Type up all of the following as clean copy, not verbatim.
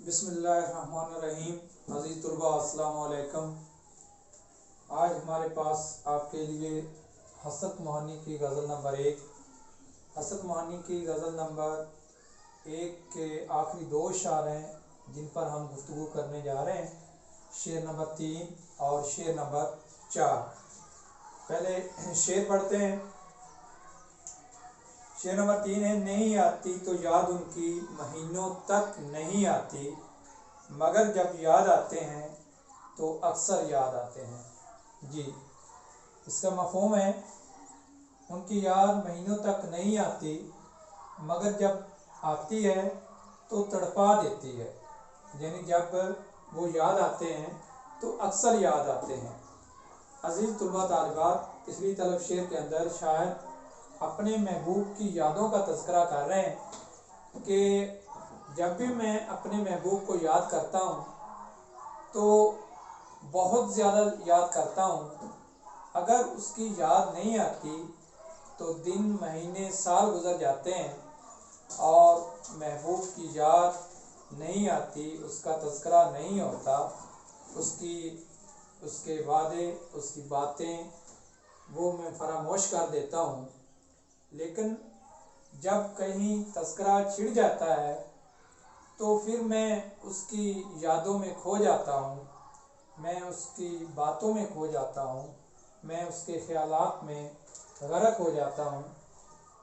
बिस्मिल्लाहिर्रहमानिर्रहीम। अज़ीज़ तुलबा अस्सलामु अलैकुम। आज हमारे पास आपके लिए हसरत मोहानी की गज़ल नंबर 1। हसरत मोहानी की गज़ल नंबर 1 के आखिरी 2 शार हैं जिन पर हम गुफ्तगू करने जा रहे हैं, शेर नंबर 3 और शेर नंबर 4। पहले शेर पढ़ते हैं। शेर नंबर 3 है, नहीं आती तो याद उनकी महीनों तक नहीं आती, मगर जब याद आते हैं तो अक्सर याद आते हैं। जी, इसका मफ़हूम है, उनकी याद महीनों तक नहीं आती मगर जब आती है तो तड़पा देती है। यानी जब वो याद आते हैं तो अक्सर याद आते हैं। अज़ीज़ तुलबा तालिबात, पिछली तलब शेर के अंदर शायर अपने महबूब की यादों का तज़किरा कर रहे हैं कि जब भी मैं अपने महबूब को याद करता हूँ तो बहुत ज़्यादा याद करता हूँ। अगर उसकी याद नहीं आती तो दिन महीने साल गुज़र जाते हैं और महबूब की याद नहीं आती, उसका तज़किरा नहीं होता, उसके वादे, उसकी बातें वो मैं फरामोश कर देता हूँ। लेकिन जब कहीं तज़किरा छिड़ जाता है तो फिर मैं उसकी यादों में खो जाता हूँ, मैं उसकी बातों में खो जाता हूँ, मैं उसके ख़यालात में गरक हो जाता हूँ।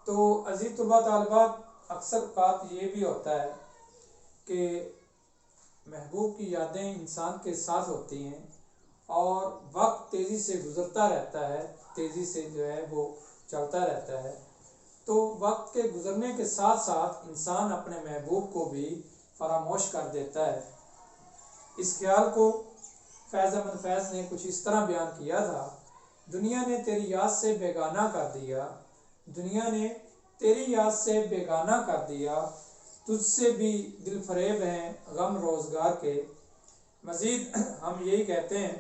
तो अज़ीज़ तुलबा तालिबात, अक्सर बात ये भी होता है कि महबूब की यादें इंसान के साथ होती हैं और वक्त तेज़ी से गुज़रता रहता है, तेज़ी से जो है वो चलता रहता है। तो वक्त के गुज़रने के साथ साथ इंसान अपने महबूब को भी फरामोश कर देता है। इस ख्याल को फैज़ अहमद फैज़ ने कुछ इस तरह बयान किया था, दुनिया ने तेरी याद से बेगाना कर दिया, दुनिया ने तेरी याद से बेगाना कर दिया, तुझसे भी दिल फरेब हैं गम रोज़गार के। मज़ीद हम यही कहते हैं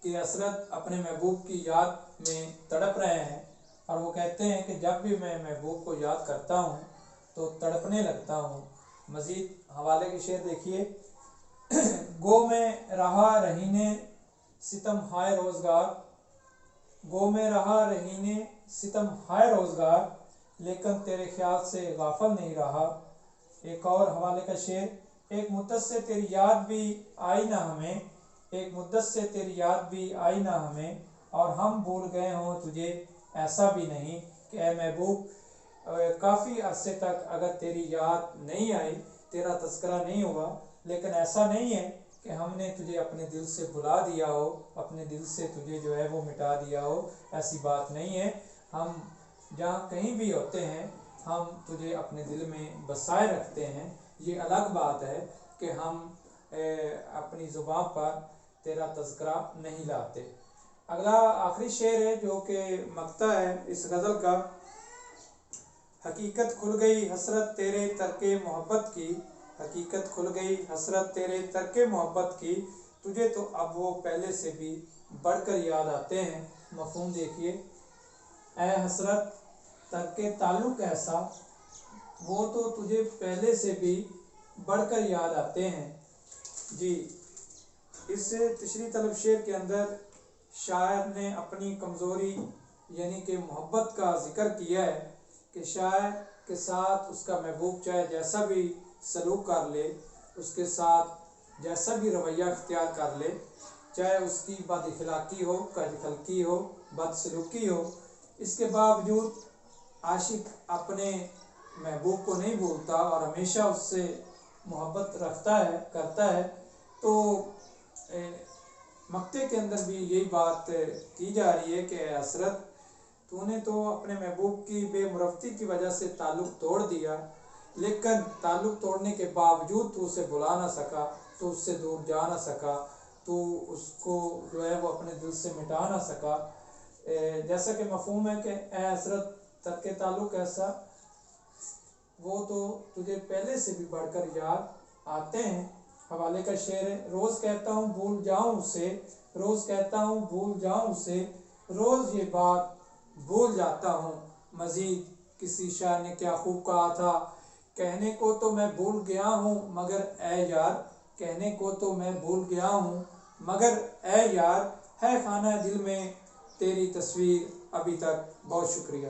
कि हसरत अपने महबूब की याद में तड़प रहे हैं और वो कहते हैं कि जब भी मैं महबूब को याद करता हूँ तो तड़पने लगता हूँ। मज़ीद हवाले के शेर देखिए। गो में रहा रहीने सितम हाय रोज़गार, गो में रहा रहीने सितम हाय रोज़गार, लेकिन तेरे ख्याल से गाफिल नहीं रहा। एक और हवाले का शेर, एक मुद्दत से तेरी याद भी आई ना हमें, एक मुद्दत से तेरी याद भी आई ना हमें, और हम भूल गए हों तुझे ऐसा भी नहीं कि ए महबूब काफ़ी अरसे तक अगर तेरी याद नहीं आई, तेरा तज़किरा नहीं हुआ, लेकिन ऐसा नहीं है कि हमने तुझे अपने दिल से भुला दिया हो, अपने दिल से तुझे जो है वो मिटा दिया हो, ऐसी बात नहीं है। हम जहाँ कहीं भी होते हैं हम तुझे अपने दिल में बसाए रखते हैं। ये अलग बात है कि हम अपनी ज़ुबान पर तेरा तज़किरा नहीं लाते। अगला आखिरी शेर है जो कि मक्ता है इस गज़ल का। हकीकत खुल गई हसरत तेरे तरके मोहब्बत की, हकीकत खुल गई हसरत तेरे तरके मोहब्बत की, तुझे तो अब वो पहले से भी बढ़कर याद आते हैं। मफ़हूम देखिए, ऐ हसरत तरके ताल्लुक़ ऐसा, वो तो तुझे पहले से भी बढ़कर याद आते हैं। जी, इस तीसरी तलब शेर के अंदर शायर ने अपनी कमज़ोरी यानी कि मोहब्बत का ज़िक्र किया है कि शायर के साथ उसका महबूब चाहे जैसा भी सलूक कर ले, उसके साथ जैसा भी रवैया इख्तियार कर ले, चाहे उसकी बदअखलाक़ी हो, कदखलकी हो, बदसलूकी हो, इसके बावजूद आशिक अपने महबूब को नहीं भूलता और हमेशा उससे मोहब्बत रखता है, करता है। तो मक्ते के अंदर भी यही बात की जा रही है कि हसरत तूने तो अपने महबूब की बेमुरफ़्ती की वजह से ताल्लुक़ तोड़ दिया, लेकिन ताल्लुक़ तोड़ने के बावजूद तू उसे भुला ना सका, तू उससे दूर जा ना सका, तू उसको जो है वो अपने दिल से मिटा ना सका। जैसा कि मफ़हूम है कि ए हसरत तरके ताल्लुक़ ऐसा, वो तो तुझे पहले से भी बढ़कर याद आते हैं। हवाले का शेर है, रोज़ कहता हूँ भूल जाऊँ उसे, रोज़ कहता हूँ भूल जाऊँ उसे, रोज़ ये बात भूल जाता हूँ। मज़ीद किसी शायर ने क्या खूब कहा था کہنے کو تو میں بھول گیا ہوں مگر اے یار، کہنے کو تو میں بھول گیا ہوں مگر اے یار، ہے خانہ دل میں تیری تصویر ابھی تک۔ بہت شکریہ۔